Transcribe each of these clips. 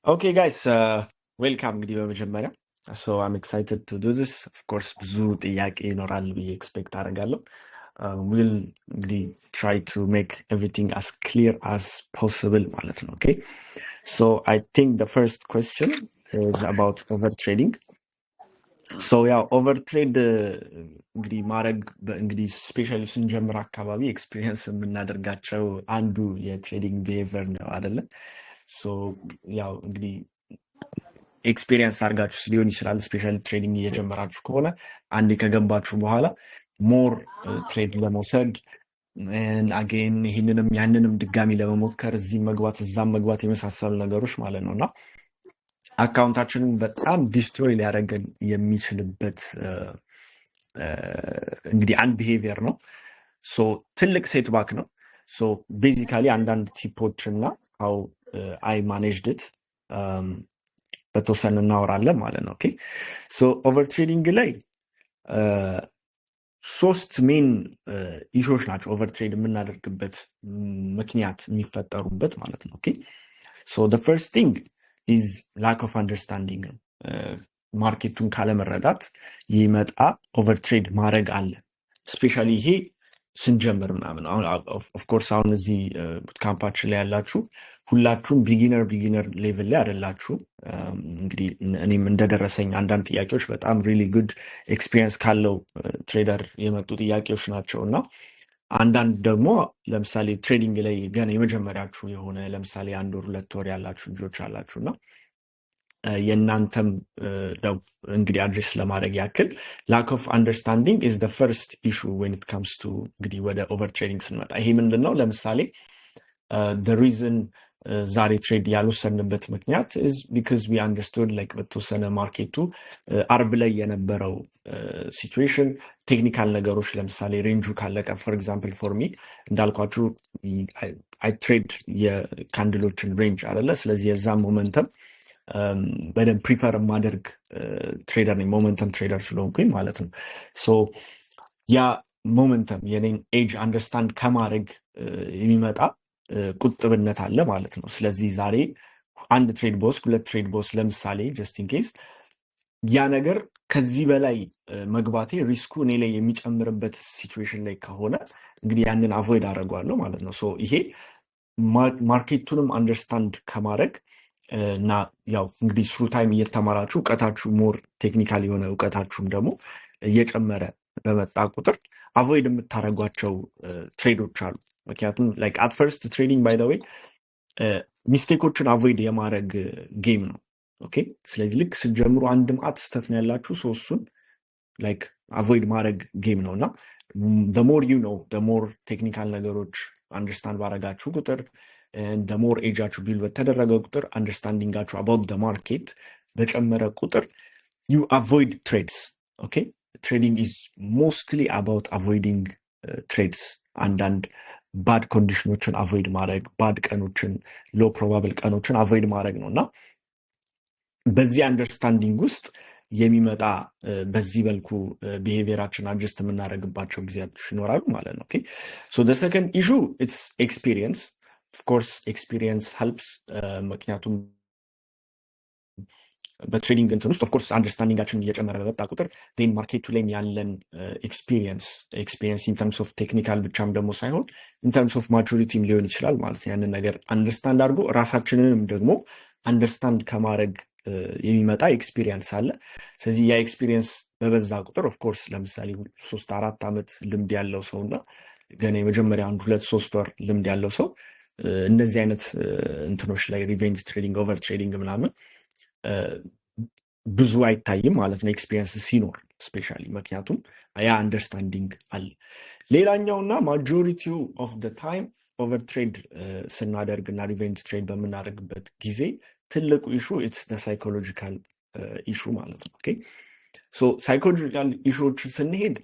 Okay, guys, welcome እንግዲህ በመጀመሪያ so I'm excited to do this. Of course, ብዙ ጥያቄ ይኖራል ብዬ expect አደርጋለሁ. We'll እንግዲህ try to make everything as clear as possible ማለት ነው. Okay, so I think the first question is about overtrading. So yeah, overtrade እንግዲህ ማድረግ እንግዲህ ስፔሻሊ ስንጀምር አካባቢ ኤክስፒሪየንስ የምናደርጋቸው አንዱ የትሬዲንግ ቢሄቪየር ነው አይደለ? ሶ ያው እንግዲህ ኤክስፒሪየንስ አድርጋችሁ ሊሆን ይችላል። ስፔሻሊ ትሬዲንግ እየጀመራችሁ ከሆነ አንዴ ከገባችሁ በኋላ ሞር ትሬድ ለመውሰድ አጌን ይህንንም ያንንም ድጋሚ ለመሞከር እዚህም መግባት እዛም መግባት የመሳሰሉ ነገሮች ማለት ነው እና አካውንታችንን በጣም ዲስትሮይ ሊያደርገን የሚችልበት እንግዲህ አንድ ቢሄቪየር ነው። ሶ ትልቅ ሴትባክ ነው። ሶ ቤዚካሊ አንዳንድ ቲፖች እና ሀው አይ ማኔጅድ በተወሰነ እናወራለን ማለት ነው። ኦኬ ሶ ኦቨር ትሬዲንግ ላይ ሶስት ሜን ኢሹዎች ናቸው ኦቨር ትሬድ የምናደርግበት ምክንያት የሚፈጠሩበት ማለት ነው። ኦኬ ሶ the first thing is lack of understanding ነው። ማርኬቱን ካለመረዳት ይመጣ ኦቨር ትሬድ ማድረግ አለ። ስፔሻሊ ይሄ ስንጀምር ምናምን አሁን ኦፍኮርስ አሁን እዚህ ካምፓችን ላይ ያላችሁ ሁላችሁም ቢጊነር ሌቭል ላይ አይደላችሁ። እንግዲህ እኔም እንደደረሰኝ አንዳንድ ጥያቄዎች በጣም ሪሊ ጉድ ኤክስፒሪየንስ ካለው ትሬደር የመጡ ጥያቄዎች ናቸው እና አንዳንድ ደግሞ ለምሳሌ ትሬዲንግ ላይ ገና የመጀመሪያችሁ የሆነ ለምሳሌ 1 ወር 2 ወር ያላችሁ ልጆች አላችሁ እና የእናንተም ነው እንግዲህ አድሬስ ለማድረግ ያክል ላክ ኦፍ አንደርስታንዲንግ ኢዝ ዘ ፈርስት ኢሹ ዌን ኢት ካምስ ቱ እንግዲህ ወደ ኦቨር ትሬዲንግ ስንመጣ ይሄ ምንድን ነው? ለምሳሌ ሪዝን ዛሬ ትሬድ ያልወሰንበት ምክንያት ኢዝ ቢካዝ ዊ አንደርስቱድ ላይክ በተወሰነ ማርኬቱ አርብ ላይ የነበረው ሲቹዌሽን ቴክኒካል ነገሮች ለምሳሌ ሬንጁ ካለቀ ፎር ኤግዛምፕል ፎር ሚ እንዳልኳችሁ አይ ትሬድ የካንድሎችን ሬንጅ አለ። ስለዚህ የዛም ሞመንተም በደንብ ፕሪፈር የማደርግ ትሬደር ነኝ፣ ሞመንተም ትሬደር ስለሆንኩኝ ማለት ነው። ሶ ያ ሞመንተም የኔን ኤጅ አንደርስታንድ ከማድረግ የሚመጣ ቁጥብነት አለ ማለት ነው። ስለዚህ ዛሬ አንድ ትሬድ ቦስ 2 ትሬድ ቦስ ለምሳሌ ጀስት ኢን ኬስ ያ ነገር ከዚህ በላይ መግባቴ ሪስኩ እኔ ላይ የሚጨምርበት ሲቹዌሽን ላይ ከሆነ እንግዲህ ያንን አቮይድ አደርገዋለሁ ማለት ነው። ሶ ይሄ ማርኬቱንም አንደርስታንድ ከማድረግ እና ያው እንግዲህ ስሩ ታይም እየተማራችሁ እውቀታችሁ ሞር ቴክኒካል የሆነ እውቀታችሁም ደግሞ እየጨመረ በመጣ ቁጥር አቮይድ የምታደርጓቸው ትሬዶች አሉ። ምክንያቱም ላይክ አት ፈርስት ትሬዲንግ ባይ ዘ ዌይ ሚስቴኮችን አቮይድ የማድረግ ጌም ነው። ኦኬ ስለዚህ ልክ ስትጀምሩ አንድ ማዕት ስህተት ነው ያላችሁ እሱን ላይክ አቮይድ ማድረግ ጌም ነው እና ሞር ዩ ነው ሞር ቴክኒካል ነገሮች አንደርስታንድ ባረጋችሁ ቁጥር ሞር ኤጃችሁ ቢልድ በተደረገ ቁጥር አንደርስታንዲንጋችሁ አባውት ማርኬት በጨመረ ቁጥር ዩ አቮይድ ትሬድስ። ኦኬ ትሬዲንግ ኢዝ ሞስትሊ አባውት አቮይዲንግ ትሬድስ። አንዳንድ ባድ ኮንዲሽኖችን አቮይድ ማድረግ፣ ባድ ቀኖችን፣ ሎ ፕሮባብል ቀኖችን አቮይድ ማድረግ ነው እና በዚህ አንደርስታንዲንግ ውስጥ የሚመጣ በዚህ መልኩ ቢሄቪየራችን አድጀስት የምናደርግባቸው ጊዜያቶች ይኖራሉ ማለት ነው። ኦኬ ሶ ዘ ሰከንድ ኢሹ ኢትስ ኤክስፒሪየንስ። ኦፍኮርስ ኤክስፒሪየንስ ሄልፕስ። ምክንያቱም በትሬዲንግ እንትን ውስጥ ኦፍኮርስ አንደርስታንዲንጋችን እየጨመረ በመጣ ቁጥር ዜን ማርኬቱ ላይም ያለን ኤክስፒሪየንስ ኢንተርምስ ኦፍ ቴክኒካል ብቻም ደግሞ ሳይሆን ኢንተርምስ ኦፍ ማቹሪቲም ሊሆን ይችላል ማለት ነው። ያንን ነገር አንደርስታንድ አድርጎ ራሳችንንም ደግሞ አንደርስታንድ ከማድረግ የሚመጣ ኤክስፒሪየንስ አለ። ስለዚህ ያ ኤክስፒሪየንስ በበዛ ቁጥር ኦፍኮርስ ለምሳሌ 3-4 ዓመት ልምድ ያለው ሰው እና ገና የመጀመሪያ 1-2-3 ወር ልምድ ያለው ሰው እነዚህ አይነት እንትኖች ላይ ሪቬንጅ ትሬዲንግ፣ ኦቨር ትሬዲንግ ምናምን ብዙ አይታይም ማለት ነው ኤክስፒሪየንስ ሲኖር ስፔሻሊ፣ ምክንያቱም ያ አንደርስታንዲንግ አለ። ሌላኛውና ማጆሪቲው ኦፍ ደ ታይም ኦቨር ትሬድ ስናደርግ እና ሪቬንጅ ትሬድ በምናደርግበት ጊዜ ትልቁ ኢሹ ኢትስ ሳይኮሎጂካል ኢሹ ማለት ነው። ኦኬ ሶ ሳይኮሎጂካል ኢሹዎችን ስንሄድ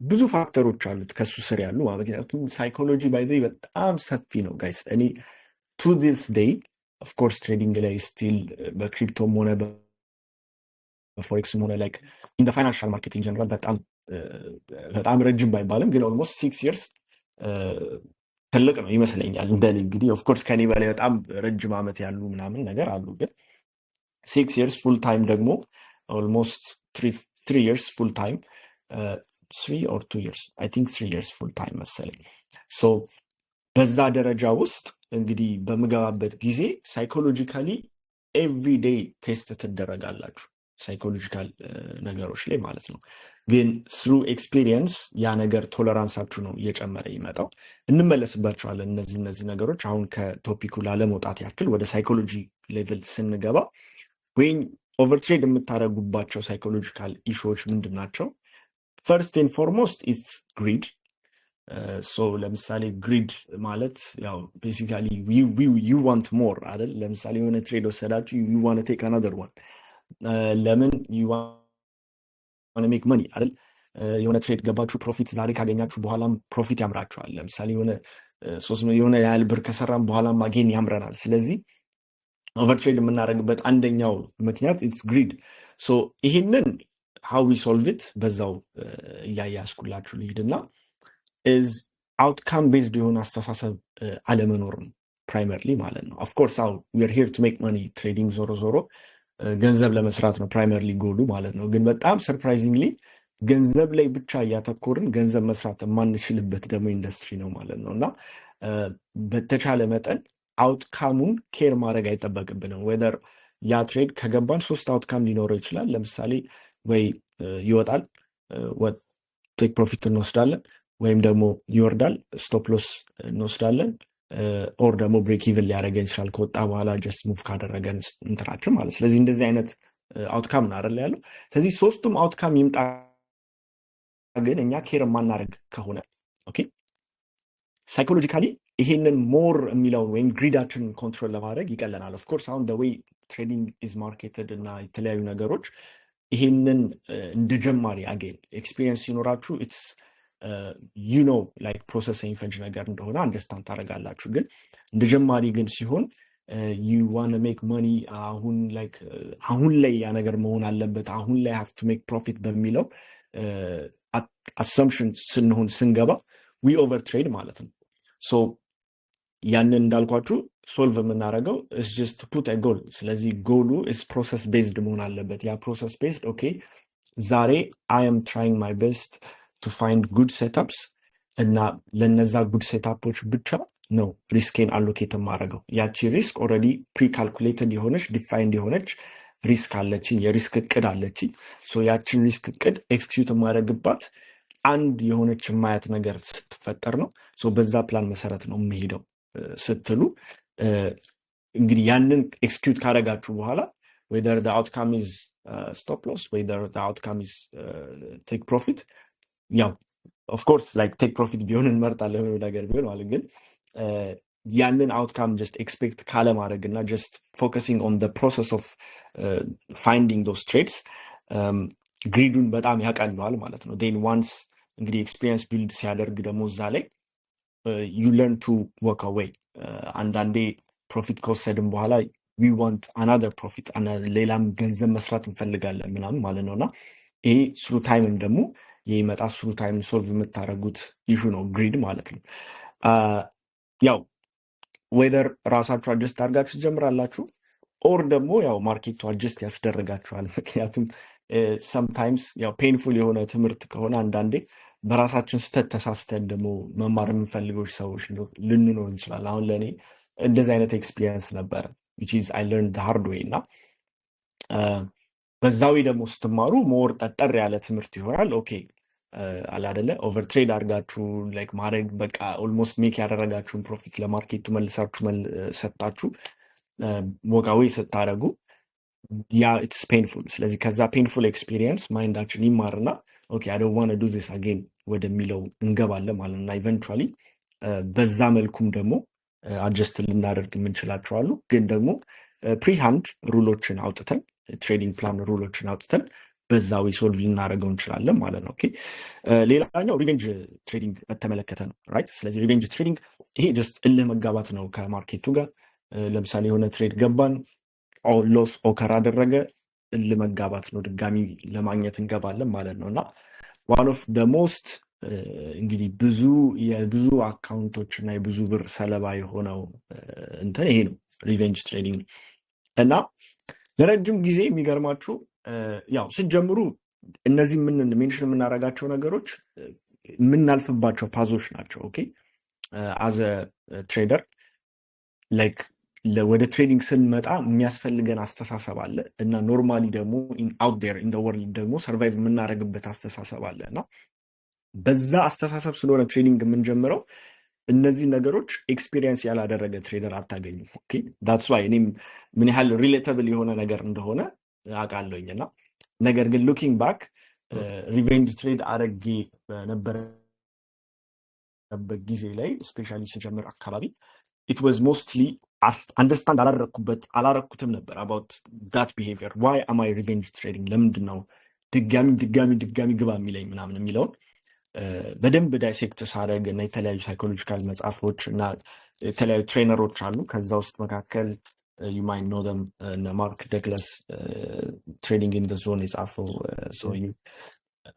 ብዙ ፋክተሮች አሉት ከሱ ስር ያሉ። ምክንያቱም ሳይኮሎጂ ባይ ዘ ወይ በጣም ሰፊ ነው ጋይስ። እኔ ቱ ዲስ ዴይ ኦፍኮርስ ትሬዲንግ ላይ ስቲል በክሪፕቶም ሆነ በፎሬክስም ሆነ ላይክ ኢን ፋይናንሻል ማርኬት ኢን ጀነራል በጣም ረጅም ባይባልም ግን ኦልሞስት 6 ይርስ ትልቅ ነው ይመስለኛል እንደኔ። እንግዲህ ኦፍኮርስ ከኔ በላይ በጣም ረጅም ዓመት ያሉ ምናምን ነገር አሉ ግን 6 years full time ደግሞ almost 3 years full time 3 or 2 years I think 3 years full time መሰለኝ so በዛ ደረጃ ውስጥ እንግዲህ በምገባበት ጊዜ ሳይኮሎጂካሊ ኤቭሪዴይ ቴስት ትደረጋላችሁ ሳይኮሎጂካል ነገሮች ላይ ማለት ነው ግን ስሩ ኤክስፒሪየንስ ያ ነገር ቶለራንሳችሁ ነው እየጨመረ ይመጣው እንመለስባቸዋለን እነዚህ ነገሮች አሁን ከቶፒኩ ላለመውጣት ያክል ወደ ሳይኮሎጂ ሌቭል ስንገባ ወይም ኦቨርትሬድ የምታደረጉባቸው ሳይኮሎጂካል ኢሹዎች ምንድን ናቸው ፈርስት ኤንድ ፎርሞስት ኢትስ ግሪድ ሶ ለምሳሌ ግሪድ ማለት ያው ቤሲካሊ ዩ ዋንት ሞር አይደል ለምሳሌ የሆነ ትሬድ ወሰዳችሁ ዩ ዋንት ቴክ አናዘር ዋን ለምን ዩ ዋንት ሜክ መኒ አይደል የሆነ ትሬድ ገባችሁ ፕሮፊት ዛሬ ካገኛችሁ በኋላም ፕሮፊት ያምራችኋል ለምሳሌ የሆነ ያህል ብር ከሰራም በኋላም አጌን ያምረናል ስለዚህ ኦቨርትሬድ የምናደርግበት አንደኛው ምክንያት ኢትስ ግሪድ ሶ ይሄንን ሃው ዊ ሶልቭ ኢት በዛው እያያስኩላችሁ ልሂድና is outcome based የሆነ አስተሳሰብ አለመኖር ነው primarily ማለት ነው of course we are here to make money trading ዞሮ ገንዘብ ለመስራት ነው primarily ጎሉ ማለት ነው ግን በጣም surprisingly ገንዘብ ላይ ብቻ እያተኮርን ገንዘብ መስራት የማንችልበት ደግሞ ኢንዱስትሪ ነው ማለት ነው እና በተቻለ መጠን አውትካሙን ኬር ማድረግ አይጠበቅብንም whether ያ ትሬድ ከገባን 3 አውትካም ሊኖረው ይችላል ለምሳሌ ወይ ይወጣል ቴክ ፕሮፊት እንወስዳለን ወይም ደግሞ ይወርዳል ስቶፕ ሎስ እንወስዳለን ኦር ደግሞ ብሬክ ኢቭን ሊያደርገን ይችላል ከወጣ በኋላ ጀስት ሙቭ ካደረገን እንትናችን ማለት ስለዚህ እንደዚህ አይነት አውትካም ነው አይደል ያለው ስለዚህ ሶስቱም አውትካም ይምጣ ግን እኛ ኬር ማናረግ ከሆነ ኦኬ ሳይኮሎጂካሊ ይሄንን ሞር የሚለውን ወይም ግሪዳችን ኮንትሮል ለማድረግ ይቀለናል ኦፍ ኮርስ አሁን the way trading is marketed እና የተለያዩ ነገሮች ይሄንን እንደ ጀማሪ አገኝ ኤክስፒሪየንስ ሲኖራችሁ ኢትስ you know like process ፈንጅ ነገር እንደሆነ አንደርስታንድ ታደርጋላችሁ ግን እንደ ጀማሪ ግን ሲሆን you want to make money አሁን ላይ ያ ነገር መሆን አለበት አሁን ላይ have to make profit በሚለው assumption ስንገባ we overtrade ማለት ነው so ያንን እንዳልኳችሁ ሶልቭ የምናደርገው is just to put a goal ስለዚህ ጎሉ is process based መሆን አለበት ያ process based okay ዛሬ I am trying my best to find good setups እና ለነዛ good setups ብቻ ነው ሪስኬን አሎኬት ማድረገው ያቺ ሪስክ ኦልሬዲ ፕሪካልኩሌትድ የሆነች ዲፋይንድ የሆነች ሪስክ አለችኝ የሪስክ እቅድ አለችኝ ሶ ያቺን ሪስክ እቅድ ኤክስኪዩት ማድረግባት አንድ የሆነች ማያት ነገር ስትፈጠር ነው ሶ በዛ ፕላን መሰረት ነው የሚሄደው ስትሉ እንግዲህ ያንን ኤክስኪዩት ካደረጋችሁ በኋላ whether the outcome is stop loss whether the outcome is take profit ያው of course like take profit ቢሆን እንመርጣለን ነገር ቢሆን ማለት ግን ያንን outcome just expect ካለ ማድረግና just focusing on the process of finding those trades ግሪዱን በጣም ያቀለዋል ማለት ነው then once እንግዲህ experience build ሲያደርግ ደግሞ እዛ ላይ you learn to walk away አንዳንዴ ፕሮፊት ከወሰድን በኋላ we want another profit ሌላም ገንዘብ መስራት እንፈልጋለን ምናምን ማለት ነውና ይሄ through time ደግሞ የመጣ through time ሶልቭ የምታደርጉት ኢሹ ነው ግሪድ ማለት ነው ያው ዌዘር ራሳችሁ አጀስት አድርጋችሁ ትጀምራላችሁ ኦር ደግሞ ያው ማርኬቱ አጀስት ያስደርጋችኋል ምክንያቱም sometimes ያው ፔንፉል የሆነ ትምህርት ከሆነ አንዳንዴ በራሳችን ስተት ተሳስተን ደግሞ መማር የምንፈልገው ሰዎች ልንኖር እንችላለን አሁን ለኔ እንደዚህ አይነት ኤክስፒሪየንስ ነበር which is I learned the hard way እና በዛው ደግሞ ስትማሩ ሞር ጠጠር ያለ ትምህርት ይሆናል ኦኬ አላደለ ኦቨርትሬድ አድርጋችሁ ላይክ ማድረግ በቃ ኦልሞስት ሜክ ያደረጋችሁን ፕሮፊት ለማርኬቱ መልሳችሁ ሰጣችሁ ወቃዊ ስታደርጉ ያ ኢትስ ፔንፉል ስለዚህ ከዛ ፔንፉል ኤክስፒሪየንስ ማይንዳችን ይማርና ኦኬ I don't want to do this again ወደሚለው እንገባለን ማለት ነው ኢቨንቹዋሊ በዛ መልኩም ደግሞ አጀስት ልናደርግ የምንችላቸው አሉ ግን ደግሞ ፕሪሃንድ ሩሎችን አውጥተን ትሬዲንግ ፕላን ሩሎችን አውጥተን በዛው ሶልቭ ልናደርገው እንችላለን ማለት ነው ኦኬ ሌላኛው ሪቬንጅ ትሬዲንግ በተመለከተ ነው ራይት ስለዚህ ሪቬንጅ ትሬዲንግ ይሄ ጀስት እልህ መጋባት ነው ከማርኬቱ ጋር ለምሳሌ የሆነ ትሬድ ገባን ሎስ ኦከር አደረገ እልህ መጋባት ነው ድጋሚ ለማግኘት እንገባለን ማለት ነውና one of the most እንግዲህ የብዙ አካውንቶች እና የብዙ ብር ሰለባ የሆነው እንትን ይሄ ነው ሪቬንጅ ትሬዲንግ እና ለረጅም ጊዜ የሚገርማችሁ ያው ስትጀምሩ እነዚህ ሜንሽን የምናደርጋቸው ነገሮች የምናልፍባቸው ፓዞች ናቸው። ኦኬ አዘ ትሬደር ላይክ ወደ ትሬዲንግ ስንመጣ የሚያስፈልገን አስተሳሰብ አለ እና ኖርማሊ ደግሞ አውት ዴር ኢን ወርልድ ደግሞ ሰርቫይቭ የምናደርግበት አስተሳሰብ አለ እና በዛ አስተሳሰብ ስለሆነ ትሬዲንግ የምንጀምረው እነዚህ ነገሮች ኤክስፒሪየንስ ያላደረገ ትሬደር አታገኙም። ኦኬ ዳትስ ዋይ እኔም ምን ያህል ሪሌተብል የሆነ ነገር እንደሆነ አውቃለሁኝ እና ነገር ግን ሉኪንግ ባክ ሪቬንጅ ትሬድ አረጌ በነበረበት ጊዜ ላይ ስፔሻሊ ስጀምር አካባቢ ኢት ዋዝ ሞስትሊ አንደርስታንድ አላረኩትም ነበር አባውት ዳት ቢሄቪየር ዋይ አም አይ ሪቬንጅ ትሬዲንግ ለምንድን ነው ድጋሚ ግባ የሚለኝ ምናምን የሚለውን በደንብ ዳይሴክት ሳደርግ እና የተለያዩ ሳይኮሎጂካል መጽሐፎች እና የተለያዩ ትሬነሮች አሉ። ከዛ ውስጥ መካከል ዩ ማይት ኖ ደም እነ ማርክ ደግለስ ትሬዲንግ ኢን ዘ ዞን የጻፈው ሰውዬ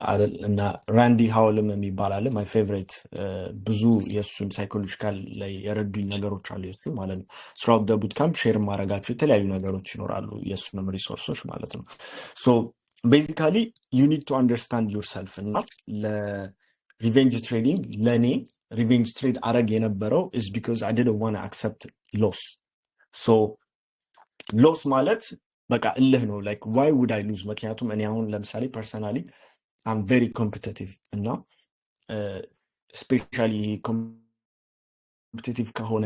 አይደል እና ራንዲ ሃውልም የሚባል አለ። ማይ ፌቨሪት ብዙ የእሱን ሳይኮሎጂካል ላይ የረዱኝ ነገሮች አሉ የሱ ማለት ነው። ስራውት ደ ቡት ካምፕ ሼር ማድረጋቸው የተለያዩ ነገሮች ይኖራሉ የእሱንም ሪሶርሶች ማለት ነው። ሶ ቤዚካሊ ዩ ኒድ ቱ አንደርስታንድ ዩርሰልፍ እና ለሪቬንጅ ትሬዲንግ ለእኔ ሪቬንጅ ትሬድ አረግ የነበረው ኢዝ ቢኮዝ አይ ዲድንት ዋንት አክሰፕት ሎስ። ሶ ሎስ ማለት በቃ እልህ ነው። ላይክ ዋይ ውድ አይ ሉዝ? ምክንያቱም እኔ አሁን ለምሳሌ ፐርሰናሊ አም ቬሪ ኮምፒቲቲቭ እና ስፔሻሊ ኮምፒቲቲቭ ከሆነ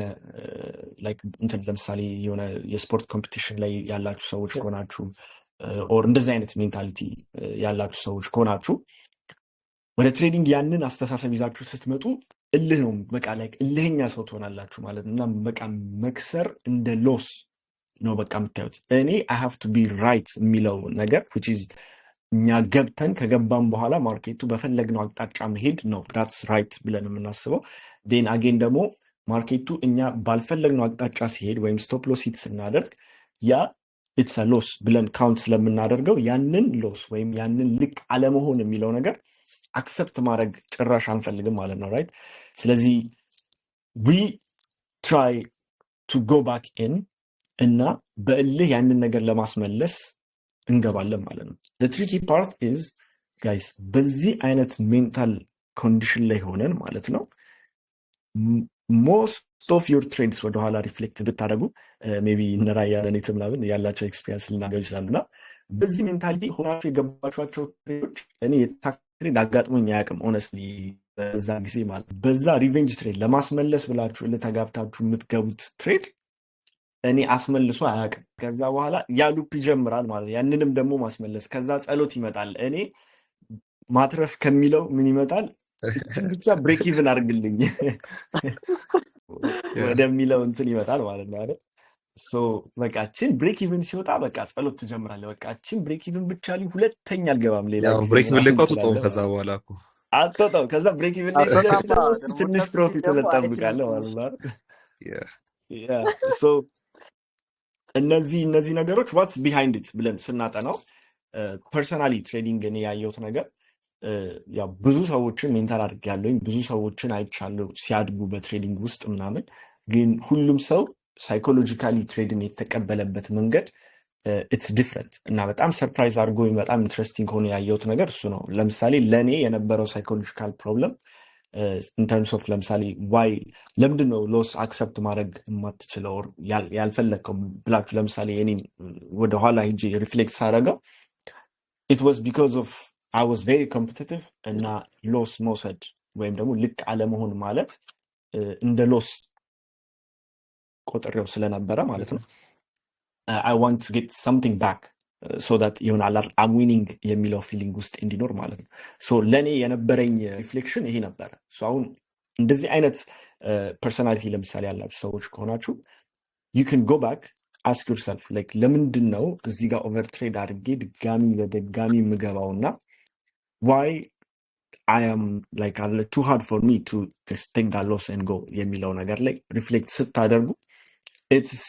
ላይክ እንትን ለምሳሌ የሆነ የስፖርት ኮምፒቲሽን ላይ ያላችሁ ሰዎች ከሆናችሁ ኦር እንደዚህ አይነት ሜንታሊቲ ያላችሁ ሰዎች ከሆናችሁ ወደ ትሬዲንግ ያንን አስተሳሰብ ይዛችሁ ስትመጡ እልህ ነው። በቃ ላይክ እልህኛ ሰው ትሆናላችሁ ማለት ነው እና በቃ መክሰር እንደ ሎስ ነው በቃ የምታዩት። እኔ አይ ሃቭ ቱ ቢ ራይት የሚለው ነገር which is እኛ ገብተን ከገባን በኋላ ማርኬቱ በፈለግነው አቅጣጫ መሄድ ነው ዳትስ ራይት ብለን የምናስበው። ዴን አጌን ደግሞ ማርኬቱ እኛ ባልፈለግነው አቅጣጫ ሲሄድ ወይም ስቶፕ ሎስ ሂት ስናደርግ ያ ኢትስ ሎስ ብለን ካውንት ስለምናደርገው ያንን ሎስ ወይም ያንን ልክ አለመሆን የሚለው ነገር አክሰፕት ማድረግ ጭራሽ አንፈልግም ማለት ነው። ራይት። ስለዚህ ዊ ትራይ ቱ ጎ ባክ ኢን እና በእልህ ያንን ነገር ለማስመለስ እንገባለን ማለት ነው። ትሪኪ ፓርት ኢዝ ጋይስ በዚህ አይነት ሜንታል ኮንዲሽን ላይ ሆነን ማለት ነው ሞስት ኦፍ ዩር ትሬድስ ወደኋላ ሪፍሌክት ብታደረጉ ሜይ ቢ እነራያ ለኔት ምናምን ያላቸው ኤክስፔሪንስ ልናገር ይችላሉ እና በዚህ ሜንታሊቲ ሆናችሁ የገባችኋቸው ትሬዶች እኔ የታክ ትሬድ አጋጥሞኝ አያውቅም ኦነስትሊ በዛ ጊዜ ማለት በዛ ሪቬንጅ ትሬድ ለማስመለስ ብላችሁ ለተጋብታችሁ የምትገቡት ትሬድ እኔ አስመልሶ አያውቅም። ከዛ በኋላ ያ ሉፕ ይጀምራል ማለት ያንንም ደግሞ ማስመለስ፣ ከዛ ጸሎት ይመጣል። እኔ ማትረፍ ከሚለው ምን ይመጣል ብቻ ብሬክ ኢቭን አድርግልኝ ወደሚለው እንትን ይመጣል ማለት ነው አይደል? ሶ በቃችን ብሬክ ኢቭን ሲወጣ በቃ ጸሎት ትጀምራለህ። በቃችን ብሬክ ኢቭን ብቻ ላይ ሁለተኛ አልገባም ሌላ ጊዜ ብሬክ ኢቭን ላይ እኮ አትወጣውም። ከዛ በኋላ እኮ አትወጣው። ከዛ ብሬክ ኢቭን ላይ ሲደርስ ደግሞ ትንሽ ፕሮፊት ትጠብቃለህ ማለት ነው። ሶ እነዚህ ነገሮች ዋትስ ቢሃይንድ ኢት ብለን ስናጠናው ፐርሰናሊ ትሬዲንግ እኔ ያየሁት ነገር ያው ብዙ ሰዎችን ሜንተር አድርጌያለሁኝ፣ ብዙ ሰዎችን አይቻለሁ ሲያድጉ በትሬዲንግ ውስጥ ምናምን። ግን ሁሉም ሰው ሳይኮሎጂካሊ ትሬድን የተቀበለበት መንገድ ኢትስ ዲፍረንት እና በጣም ሰርፕራይዝ አድርጎ በጣም ኢንትረስቲንግ ሆኖ ያየሁት ነገር እሱ ነው። ለምሳሌ ለእኔ የነበረው ሳይኮሎጂካል ፕሮብለም ኢንተርምስ ኦፍ ለምሳሌ ዋይ ለምንድን ነው ሎስ አክሰፕት ማድረግ የማትችለው ያልፈለግከው ብላችሁ ለምሳሌ እኔ ወደኋላ ሂጄ ሪፍሌክት ሳደርገው ኢት ዋዝ ቢኮዝ ኦፍ አይ ዋዝ ቬሪ ኮምፒቲቲቭ እና ሎስ መውሰድ ወይም ደግሞ ልክ አለመሆን ማለት እንደ ሎስ ቆጥሬው ስለነበረ ማለት ነው። አይ ዋንት ቱ ጌት ሰምቲንግ ባክ ሶ ዳት ይሆናል አም ዊኒንግ የሚለው ፊሊንግ ውስጥ እንዲኖር ማለት ነው። ሶ ለእኔ የነበረኝ ሪፍሌክሽን ይሄ ነበረ። አሁን እንደዚህ አይነት ፐርሶናሊቲ ለምሳሌ ያላችሁ ሰዎች ከሆናችሁ ዩ ካን ጎ ባክ አስክ ዩርሰልፍ ላይክ ለምንድን ነው እዚህ ጋር ኦቨር ትሬድ አድርጌ ድጋሚ በድጋሚ የምገባው እና ዋይ አይ አም ላይክ አለ ቱ ሃርድ ፎር ሚ ቱ ቴክ ዳት ሎስ ኤንድ ጎ የሚለው ነገር ላይ ሪፍሌክት ስታደርጉ ኢትስ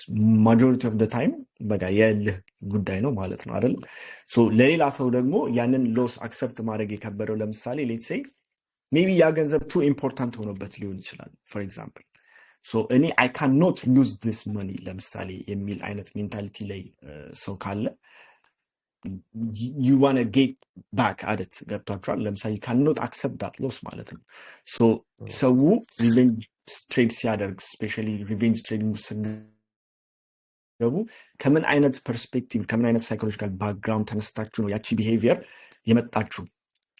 ማጆሪቲ ኦፍ ደ ታይም በቃ የእልህ ጉዳይ ነው ማለት ነው አይደል? ለሌላ ሰው ደግሞ ያንን ሎስ አክሰፕት ማድረግ የከበደው ለምሳሌ ሌትስ ሴይ ሜቢ ያ ገንዘብ ቱ ኢምፖርታንት ሆኖበት ሊሆን ይችላል ፎር ኤግዛምፕል። ሶ እኔ አይ ካን ኖት ሉዝ ዲስ መኒ ለምሳሌ የሚል አይነት ሜንታሊቲ ላይ ሰው ካለ you want to get back at it ገብቷችኋል። ለምሳሌ ካን ኖት አክሰፕት ዳት ሎስ ማለት ነው። ሶ ሰው ሪቬንጅ ትሬድ ሲያደርግ ስፔሻሊ ሪቬንጅ ትሬዲንግ ገቡ ከምን አይነት ፐርስፔክቲቭ ከምን አይነት ሳይኮሎጂካል ባክግራውንድ ተነስታችሁ ነው ያቺ ቢሄቪየር የመጣችሁ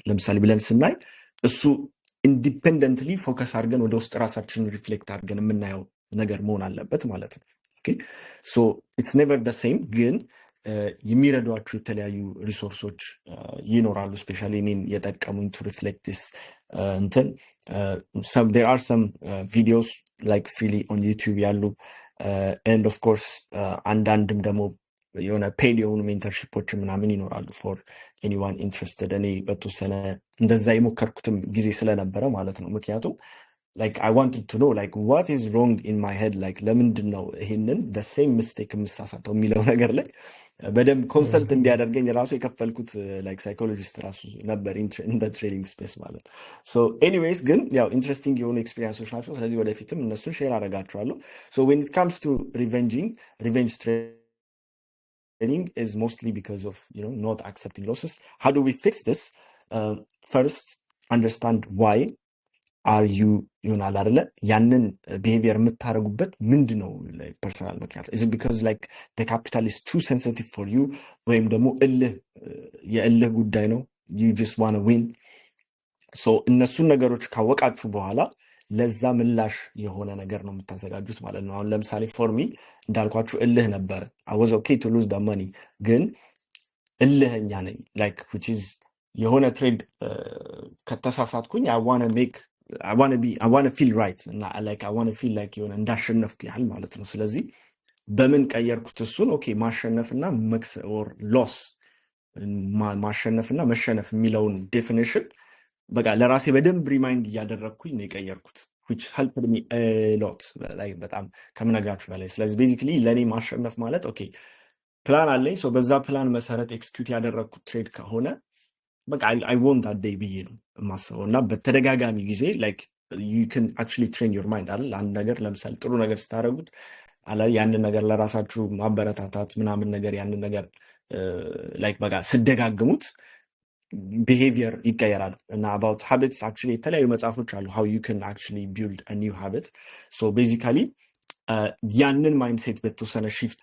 ለምሳሌ ብለን ስናይ እሱ ኢንዲፔንደንትሊ ፎከስ አድርገን ወደ ውስጥ ራሳችንን ሪፍሌክት አድርገን የምናየው ነገር መሆን አለበት ማለት ነው። ሶ ኢትስ ኔቨር ደ ሴም ግን የሚረዷችሁ የተለያዩ ሪሶርሶች ይኖራሉ። ስፔሻሊ እኔን የጠቀሙኝ ቱ ሪፍሌክት ስ እንትን there are some videos like freely on YouTube ያሉ and of course አንዳንድም ደግሞ የሆነ ፔድ የሆኑ ሜንተርሺፖች ምናምን ይኖራሉ ፎር ኤኒዋን ኢንትረስትድ። እኔ በተወሰነ እንደዛ የሞከርኩትም ጊዜ ስለነበረ ማለት ነው። ምክንያቱም like I wanted to know like what is wrong in my head like ለምንድን ነው ይሄንን the same mistake የምሳሳተው የሚለው ነገር ላይ በደንብ ኮንሰልት እንዲያደርገኝ ራሱ የከፈልኩት like ሳይኮሎጂስት ራሱ ነበር in the trading space ማለት ነው። so anyways ግን ያው ኢንትረስቲንግ የሆኑ ኤክስፒሪየንሶች ናቸው። ስለዚህ ወደፊትም እነሱን ሼር አደርጋቸዋለሁ። so when it comes to revenge trading is mostly because of not accepting losses. How do we fix this? First understand why are you ይሆናል አይደለ ያንን ቢሄቪየር የምታደርጉበት ምንድነው ፐርሰናል ምክንያት is it because like the capital is too sensitive for you ወይም ደግሞ የእልህ ጉዳይ ነው you just want to win. so እነሱን ነገሮች ካወቃችሁ በኋላ ለዛ ምላሽ የሆነ ነገር ነው የምታዘጋጁት ማለት ነው። አሁን ለምሳሌ ፎር ሚ እንዳልኳችሁ እልህ ነበር I was okay to lose the money ግን እልህኛ ነኝ like which is የሆነ ትሬድ ከተሳሳትኩኝ I want to feel right እና like I want to feel like የሆነ እንዳሸነፍኩ ያህል ማለት ነው። ስለዚህ በምን ቀየርኩት እሱን ኦኬ ማሸነፍና or loss ማሸነፍና መሸነፍ የሚለውን ዴፊኒሽን በቃ ለራሴ በደንብ ሪማይንድ እያደረግኩኝ ነው የቀየርኩት which helped me a lot like በጣም ከምነግራችሁ በላይ። ስለዚህ ቤዚክሊ ለኔ ማሸነፍ ማለት ኦኬ ፕላን አለኝ ሶ በዛ ፕላን መሰረት ኤክስኪዩት ያደረግኩት ትሬድ ከሆነ በቃ I won that day ብዬ ነው የማስበው። እና በተደጋጋሚ ጊዜ like you can actually train your mind አይደል አንድ ነገር ለምሳሌ ጥሩ ነገር ስታደርጉት ያንን ነገር ለራሳችሁ ማበረታታት ምናምን ነገር ያንን ነገር like በቃ ስደጋግሙት behavior ይቀየራል። እና about habits actually የተለያዩ መጽሐፎች አሉ how you can actually build a new habit. so basically ያንን ማይንድሴት በተወሰነ shift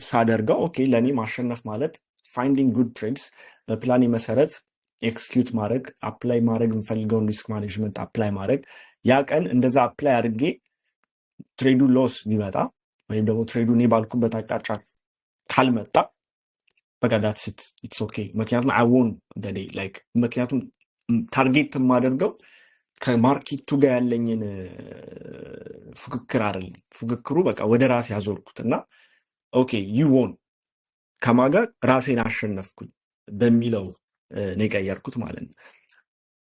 ሳደርገው ኦኬ ለኔ ማሸነፍ ማለት finding good trades በፕላኔ መሰረት ኤክስኪዩት ማድረግ አፕላይ ማድረግ የምፈልገውን ሪስክ ማኔጅመንት አፕላይ ማድረግ ያ ቀን እንደዛ አፕላይ አድርጌ ትሬዱ ሎስ ቢመጣ ወይም ደግሞ ትሬዱ እኔ ባልኩበት አቅጣጫ ካልመጣ በቃ that's it it's okay ምክንያቱም I won the day like ምክንያቱም ታርጌት የማደርገው ከማርኬቱ ጋር ያለኝን ፉክክር አይደለም ፉክክሩ በቃ ወደ ራሴ ያዞርኩት እና ኦኬ you won ከማጋ ራሴን አሸነፍኩኝ በሚለው ነው የቀየርኩት ማለት ነው።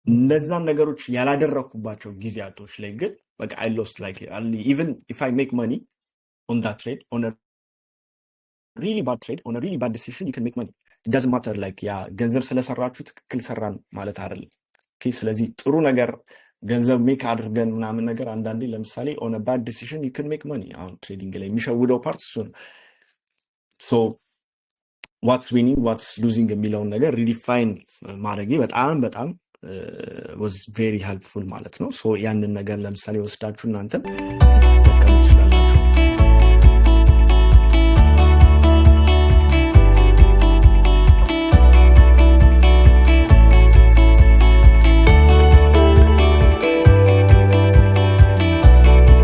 እነዛን ነገሮች ያላደረኩባቸው ጊዜያቶች ላይ ግን በቃ I lost like even if I make money on that trade on a really bad trade on a really bad decision you can make money it doesn't matter like ያ ገንዘብ ስለሰራችሁ ትክክል ሰራን ማለት አይደለም። ኦኬ ስለዚህ ጥሩ ነገር ገንዘብ ሜክ አድርገን ምናምን ነገር አንዳንዴ ለምሳሌ on a bad decision you can make money አሁን ትሬዲንግ ላይ የሚሸውደው ፓርት እሱ ነው። so what's winning what's losing የሚለውን ነገር ሪዲፋይን ማድረጌ በጣም was very helpful ማለት ነው። ሶ ያንን ነገር ለምሳሌ ወስዳችሁ እናንተም